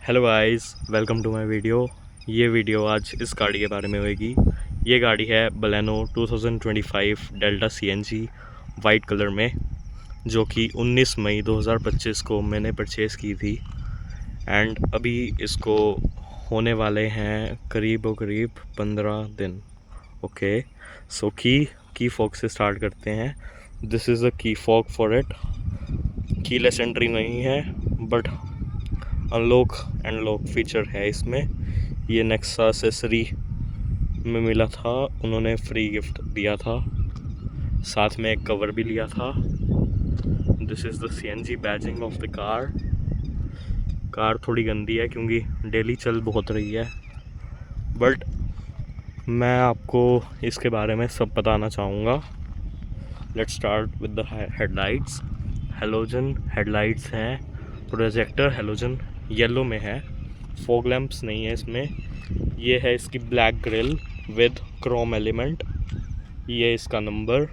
Hello guys, welcome to my video. ये video आज इस गाड़ी के बारे में होगी। ये गाड़ी है Baleno 2025 delta CNG white colour में, जो कि 19 मई 2025 को मैंने परचेज़ की थी। एंड अभी इसको होने वाले हैं करीब 15 दिन। ओके, सो की फॉग से स्टार्ट करते हैं। दिस इज़ अ की fog for it. Keyless entry नहीं है, but unlock and lock feature है इसमें। ये नेक्सा एक्सेसरी में मिला था, उन्होंने फ्री गिफ्ट दिया था, साथ में एक कवर भी लिया था। This is the CNG badging of the car थोड़ी गंदी है क्योंकि डेली चल बहुत रही है, बट मैं आपको इसके बारे में सब बताना चाहूँगा। Let's start with the headlights. Halogen headlights हैं, प्रोजेक्टर हेलोजन येलो में है, फॉग लैंप्स नहीं है इसमें। ये है इसकी black grill with Chrome element, ये इसका नंबर,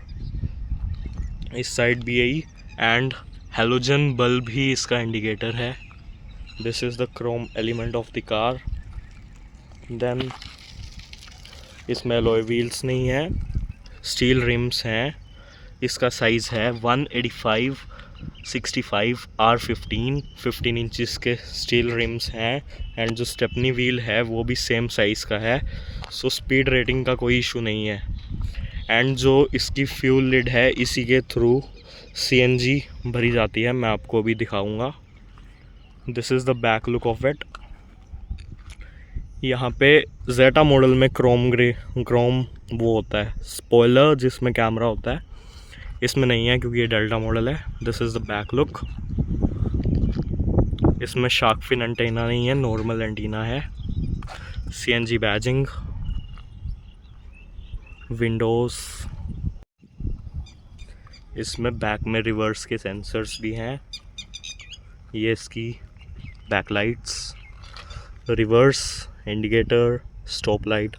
इस साइड भी यही, एंड हेलोजन बल्ब ही इसका इंडिकेटर है। This is the chrome element of the car. Then इसमें अलॉय व्हील्स नहीं है, स्टील रिम्स हैं। इसका साइज़ है 185/65 R15 इंचज़ के स्टील रिम्स हैं। एंड जो स्टेपनी व्हील है वो भी सेम साइज़ का है, सो स्पीड रेटिंग का कोई इशू नहीं है। एंड जो इसकी फ्यूल लिड है, इसी के थ्रू सीएनजी भरी जाती है, मैं आपको अभी दिखाऊंगा। This is the back look of it. यहाँ पे जेटा मॉडल में क्रोम वो होता है स्पॉइलर जिसमें कैमरा होता है, इसमें नहीं है क्योंकि ये डेल्टा मॉडल है। This is the back look. इसमें शार्क फिन एंटीना नहीं है, नॉर्मल एंटीना है। सीएनजी बैजिंग, विंडोज़, इसमें बैक में रिवर्स के सेंसर्स भी हैं। ये इसकी back lights, reverse indicator, stop light,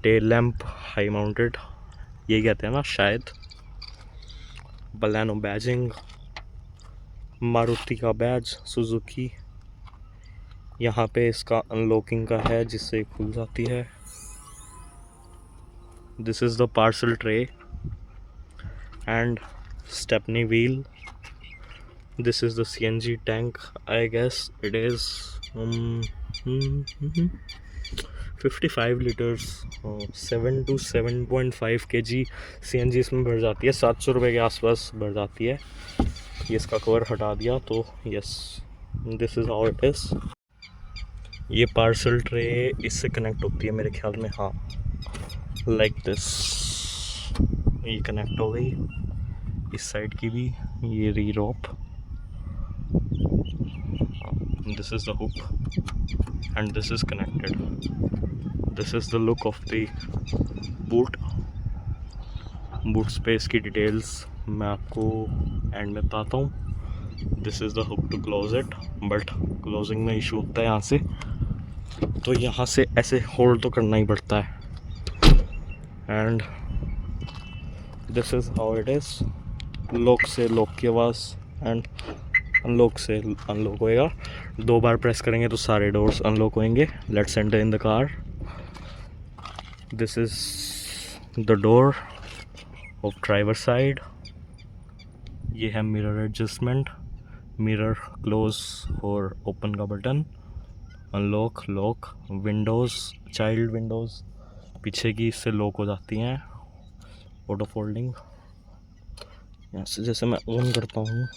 tail lamp high mounted, ये कहते हैं ना शायद। बलेनो बैजिंग, मारुति का बैज, सुजुकी। यहाँ पे इसका अनलॉकिंग का है जिससे खुल जाती है। This is the parcel tray and stepney wheel. This is the CNG tank, I guess it is 55 litres, 7 to 7.5 kg CNG इसमें भर जाती है। 700 रुपये के आसपास भर जाती है। ये इसका कवर हटा दिया तो yes, this is how it is. ये पार्सल ट्रे इससे कनेक्ट होती है मेरे ख्याल में, हाँ, लाइक दिस। ये कनेक्ट हो गई, इस साइड की भी, ये री rope. This is the hook and this is connected. This is the look of the boot space की डिटेल्स मैं आपको एंड में बताता हूँ। This is the hook to close it, but closing में इशू होता है यहाँ से, तो यहाँ से ऐसे होल्ड तो करना ही पड़ता है। And this is how it is. Lock से लॉक की आवाज़ एंड अनलॉक से अनलॉक होएगा। 2 बार प्रेस करेंगे तो सारे डोर्स अनलॉक होंगे। Let's enter in the car. This is the door of driver side. ये है मिरर एडजस्टमेंट, मिरर क्लोज और ओपन का button, unlock, lock. Windows, child Windows पीछे की इससे लॉक हो जाती हैं, ऑटो फोल्डिंग। यहाँ से जैसे मैं ऑन करता हूँ,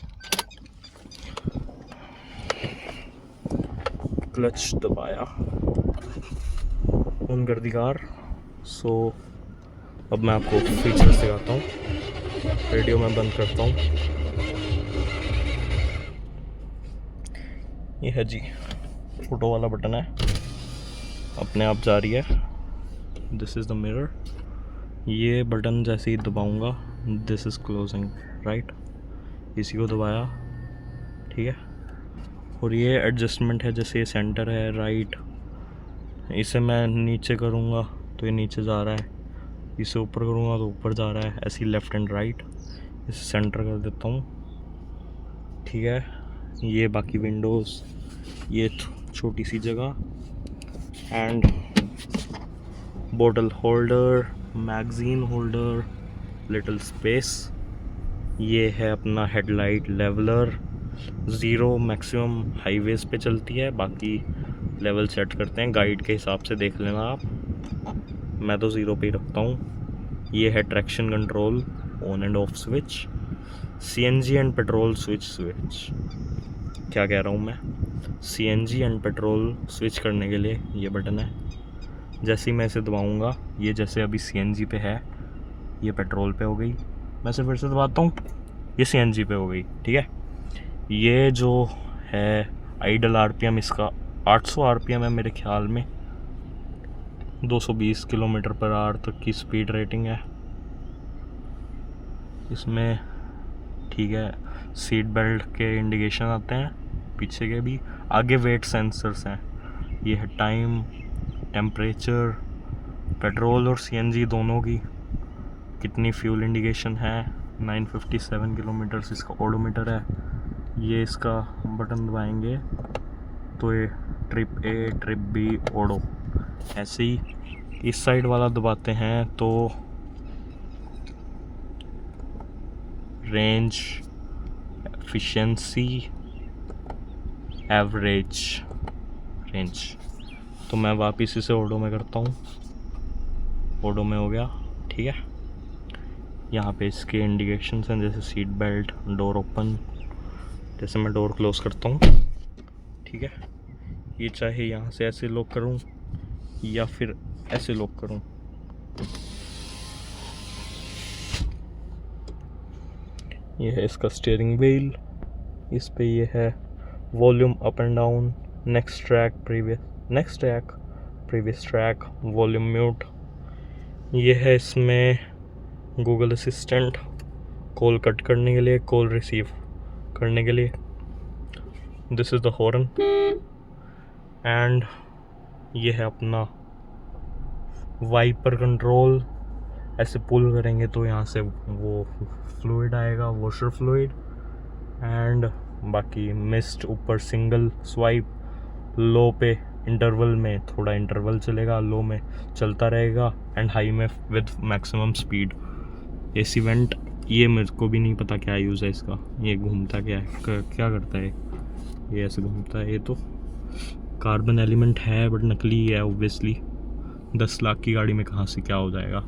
क्लच दबाया, ऑन कर दी कार। सो अब मैं आपको फीचर्स दिखाता हूँ। रेडियो में बंद करता हूँ। ये है जी फोटो वाला बटन है, अपने आप जा रही है। This is the mirror. ये बटन जैसे ही दबाऊंगा, दिस इज़ क्लोजिंग, राइट। इसी को दबाया, ठीक है। और ये एडजस्टमेंट है, जैसे ये सेंटर है, राइट। इसे मैं नीचे करूँगा तो ये नीचे जा रहा है, इसे ऊपर करूँगा तो ऊपर जा रहा है, ऐसी लेफ़्ट एंड राइट। इसे सेंटर कर देता हूँ, ठीक है। ये बाकी विंडोज़, ये छोटी सी जगह and bottle holder, magazine holder, little space. ये है अपना हेडलाइट लेवलर। 0 मैक्सिमम हाईवेज पे चलती है, बाकी लेवल सेट करते हैं गाइड के हिसाब से, देख लेना आप। मैं तो 0 पे ही रखता हूँ। ये है traction control, on end off switch, CNG and petrol switch. क्या कह रहा हूँ मैं, CNG एंड पेट्रोल स्विच करने के लिए ये बटन है। जैसे ही मैं इसे दबाऊँगा, ये जैसे अभी CNG पे है, ये पेट्रोल पे हो गई। मैं इसे फिर से दबाता हूँ, ये CNG पे हो गई। ठीक है, ये जो है आइडल RPM इसका 800 RPM है मेरे ख्याल में। 220 किलोमीटर पर आवर तक की स्पीड रेटिंग है इसमें। ठीक है, सीट बेल्ट के इंडिकेशन आते हैं, पीछे के भी। आगे वेट सेंसर्स हैं। ये है टाइम, टेम्परेचर, पेट्रोल और CNG दोनों की कितनी फ्यूल इंडिकेशन है। 957 किलोमीटर्स इसका ओडोमीटर है। ये इसका बटन दबाएंगे तो ये ट्रिप A, ट्रिप B, ओडो। ऐसे ही इस साइड वाला दबाते हैं तो रेंज, एफिशिएंसी, एवरेज रेंज। तो मैं वापस इसे ओडो में करता हूँ, ओडो में हो गया। ठीक है, यहाँ पे इसके इंडिकेशंस हैं, जैसे सीट बेल्ट, डोर ओपन। जैसे मैं डोर क्लोज करता हूँ, ठीक है, ये चाहे यहाँ से ऐसे लॉक करूँ या फिर ऐसे लॉक करूँ। ये है इसका स्टीयरिंग व्हील, इस पे ये है volume up and down, next track, previous track, volume mute. ये है इसमें गूगल असिस्टेंट, कॉल कट करने के लिए, कॉल रिसीव करने के लिए। This is the horn. And ये है अपना वाइपर कंट्रोल। ऐसे पुल करेंगे तो यहाँ से वो फ्लूइड आएगा, वॉशर फ्लूइड। एंड बाकी मिस्ट ऊपर सिंगल स्वाइप, लो पे इंटरवल में थोड़ा इंटरवल चलेगा, लो में चलता रहेगा, एंड हाई में with maximum speed. AC went, ये मेरे को भी नहीं पता क्या यूज़ है इसका। ये घूमता क्या है, क्या करता है ये, ऐसे घूमता है। ये तो कार्बन एलिमेंट है बट नकली है ऑब्वियसली। 10 लाख की गाड़ी में कहाँ से क्या हो जाएगा।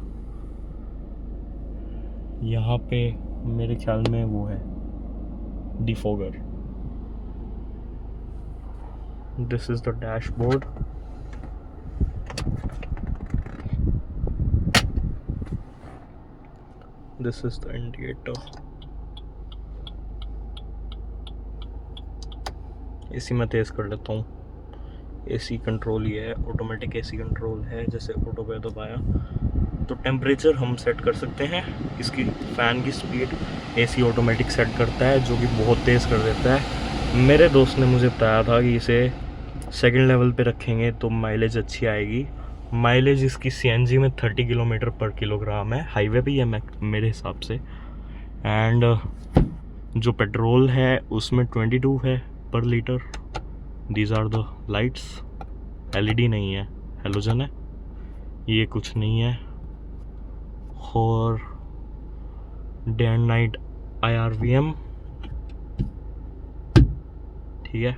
यहाँ पे मेरे ख्याल में वो है defogger. This is the dashboard. This is the indicator. AC मैं तेज़ कर लेता हूँ। AC कंट्रोल ये है, ऑटोमेटिक AC कंट्रोल है। जैसे ऑटो पे दबाया तो टेम्परेचर हम सेट कर सकते हैं, इसकी फ़ैन की स्पीड AC ऑटोमेटिक सेट करता है, जो कि बहुत तेज़ कर देता है। मेरे दोस्त ने मुझे बताया था कि इसे सेकंड लेवल पे रखेंगे तो माइलेज अच्छी आएगी। माइलेज इसकी CNG में 30 किलोमीटर पर किलोग्राम है, हाईवे पे ही है मेरे हिसाब से। एंड जो पेट्रोल है उसमें 22 है पर litre. These are the lights. LED नहीं है, हेलोजन है। ये कुछ नहीं है। और डे एंड नाइट IRVM। ठीक है,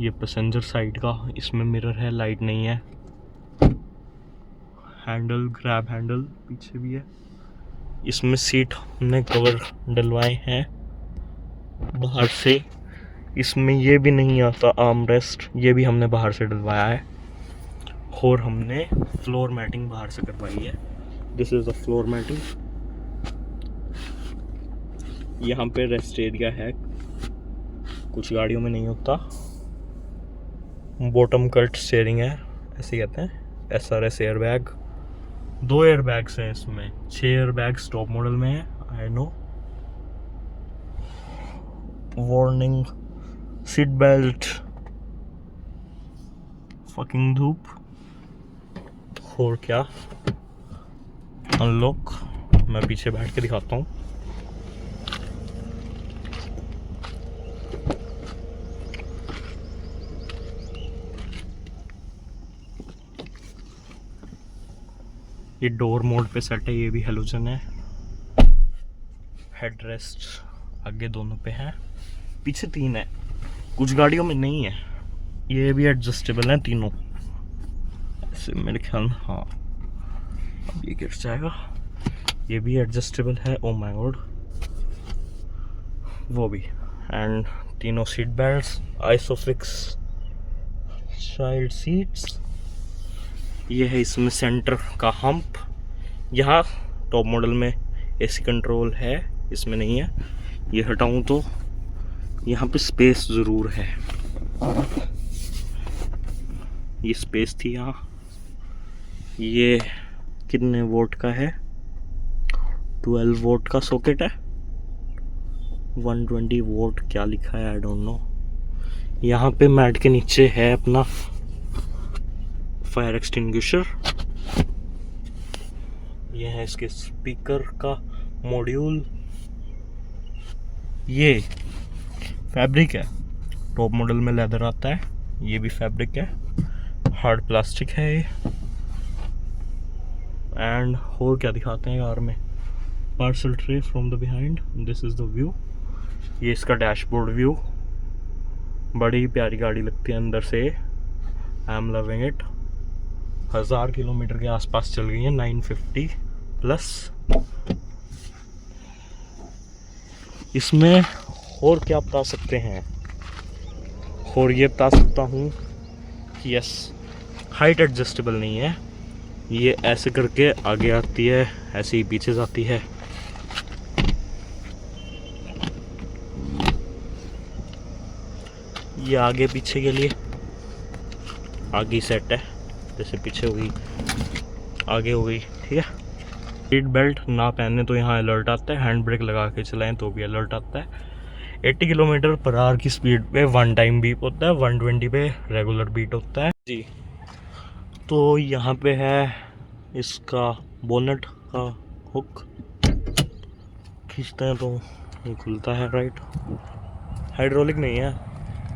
ये पैसेंजर साइड का, इसमें मिरर है, लाइट नहीं है। हैंडल, ग्रैब हैंडल पीछे भी है। इसमें सीट हमने कवर डलवाए हैं बाहर से। इसमें ये भी नहीं आता आर्म रेस्ट, ये भी हमने बाहर से डलवाया है। और हमने फ्लोर मैटिंग बाहर से करवाई है। This is the floor matting. यहाँ पे रेस्ट एरिया है, कुछ गाड़ियों में नहीं होता। बॉटम कट स्टीयरिंग है, ऐसे कहते हैं। SRS एयरबैग, 2 एयरबैग्स हैं इसमें। 6 एयरबैग्स टॉप मॉडल में है, I know. Warning, seat belt, fucking धूप। और क्या, अनलॉक। मैं पीछे बैठ के दिखाता हूँ। ये डोर मोड पे सेट है, ये भी हेलोजन है। हेडरेस्ट आगे दोनों पे है, पीछे 3 है, कुछ गाड़ियों में नहीं है। ये भी एडजस्टेबल है तीनों ऐसे मेरे ख्याल में। हाँ अब ये गिर जाएगा। ये भी एडजस्टेबल है, ओ माय गॉड, वो भी। एंड तीनों seat belts, isofix child seats. ये है इसमें सेंटर का हम्प। यहाँ टॉप मॉडल में एसी कंट्रोल है, इसमें नहीं है। ये हटाऊं तो यहाँ पे स्पेस ज़रूर है, ये स्पेस थी यहाँ। ये कितने वोल्ट का है? 12 वोल्ट का सॉकेट है। 120 वोल्ट क्या लिखा है, आई डोंट नो। यहाँ पे मैट के नीचे है अपना फायर एक्सटिंग्विशर। ये है इसके स्पीकर का मॉड्यूल। ये फैब्रिक है, टॉप मॉडल में लेदर आता है, ये भी फैब्रिक है, हार्ड प्लास्टिक है ये। एंड और क्या दिखाते हैं कार में? Parcel tray from the behind, this is the view. ये इसका डैशबोर्ड व्यू, बड़ी ही प्यारी गाड़ी लगती है अंदर से, I am loving it. 1000 kilometre के आसपास चल गई है, 950 प्लस। इसमें और क्या बता सकते हैं? और ये बता सकता हूँ कि यस, हाइट एडजस्टेबल नहीं है, ये ऐसे करके आगे आती है, ऐसे ही पीछे जाती है। ये आगे पीछे के लिए आगे सेट है, जैसे पीछे हो गई आगे हो गई, ठीक है। सीट बेल्ट ना पहने तो यहाँ अलर्ट आता है, हैंड ब्रेक लगा के चलाएं तो भी अलर्ट आता है। 80 किलोमीटर पर आवर की स्पीड पे 1 टाइम बीप होता है, 120 पे रेगुलर बीट होता है जी। तो यहाँ पे है इसका बोनट का हुक, खींचते हैं तो ये खुलता है, राइट। हाइड्रोलिक नहीं है,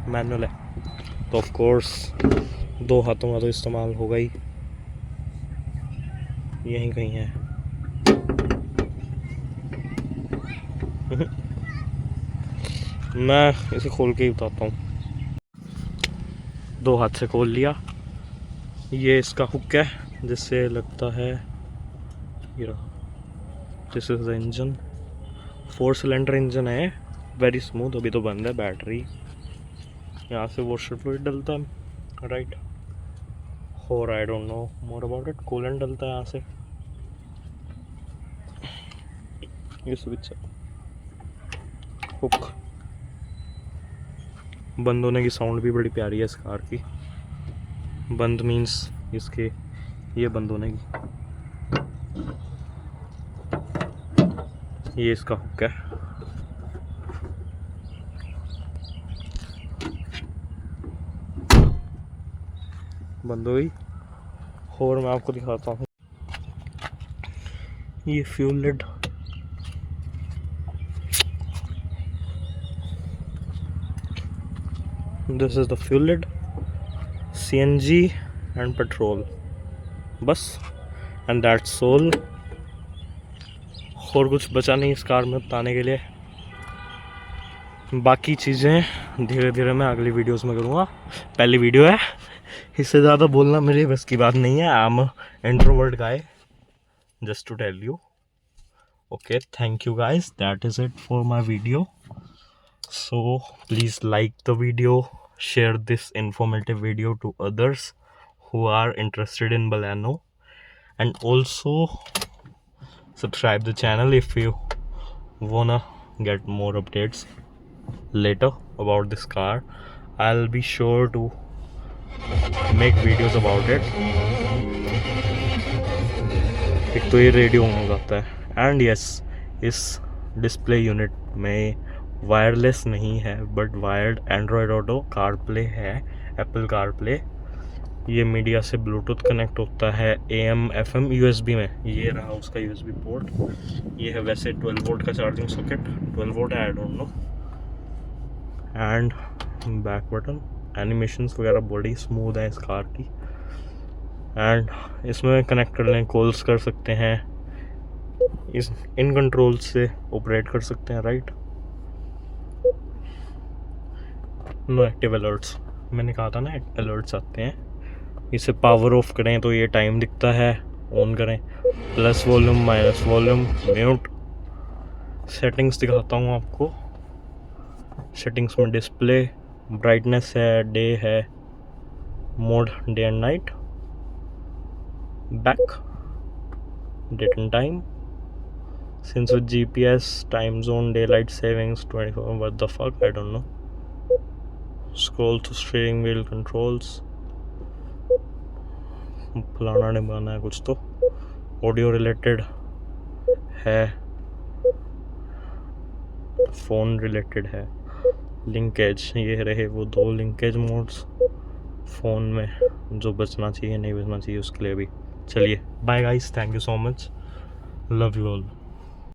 मैनुअल है, तो ऑफ कोर्स 2 हाथों का तो इस्तेमाल होगा ही। यहीं कहीं है। मैं इसे खोल के ही बताता हूँ। 2 हाथ से खोल लिया। ये इसका हुक है जिससे लगता है, ये रहा, this is the engine. 4 cylinder engine है, वेरी स्मूथ। अभी तो बंद है बैटरी। यहाँ से वॉशर फ्लूइड डलता है, राइट। और I don't know more about it. Coolant डलता है यहाँ से। ये स्विच है, हुक। बंद होने की साउंड भी बड़ी प्यारी है इस कार की। बंद मीन्स इसके ये बंद होने की। ये इसका हुक है। बंद हो गई। और मैं आपको दिखाता हूँ ये fuel lid. This is the fuel lid, CNG and petrol, बस। And that's all. और कुछ बचा नहीं इस कार में बताने के लिए। बाकी चीज़ें धीरे धीरे मैं अगली वीडियोस में करूँगा। पहली वीडियो है, इससे ज़्यादा बोलना मेरी बस की बात नहीं है। I am introvert guy, just to tell you. Okay, thank you guys, that is it for my video. So please like the video, share this informative video to others who are interested in Baleno, and also subscribe the channel if you wanna get more updates later about this car. I'll be sure to make videos about it. एक तो ये radio हो जाता है, and yes, इस display unit में wireless नहीं है but wired Android auto CarPlay है, एप्पल कारप्ले। ये मीडिया से ब्लूटूथ कनेक्ट होता है, AM FM USB में। ये रहा उसका USB पोर्ट। ये है वैसे 12 वोल्ट का चार्जिंग सॉकेट, 12 वोल्ट है, I don't know. And back button, animations वगैरह बड़ी स्मूथ है इस कार की। एंड इसमें कनेक्ट कर लें, कॉल्स कर सकते हैं, इन कंट्रोल से ऑपरेट कर सकते हैं, राइट। नो एक्टिव अलर्ट्स, मैंने कहा था ना अलर्ट्स आते हैं। इसे पावर ऑफ करें तो ये टाइम दिखता है, ऑन करें plus volume minus volume mute. Settings दिखाता हूँ आपको। सेटिंग्स में डिस्प्ले, ब्राइटनेस है, डे है, mode day and night, back, date and time, since with GPS, time zone, daylight savings, 24, what the fuck, I don't know. Scroll to steering wheel controls, फलाना निभाना है कुछ तो। ऑडियो रिलेटेड है, phone related है, linkage, ये रहे वो 2 लिंकेज मोड्स फ़ोन में जो बचना चाहिए नहीं बचना चाहिए उसके लिए भी। चलिए bye guys, thank you so much, love you all.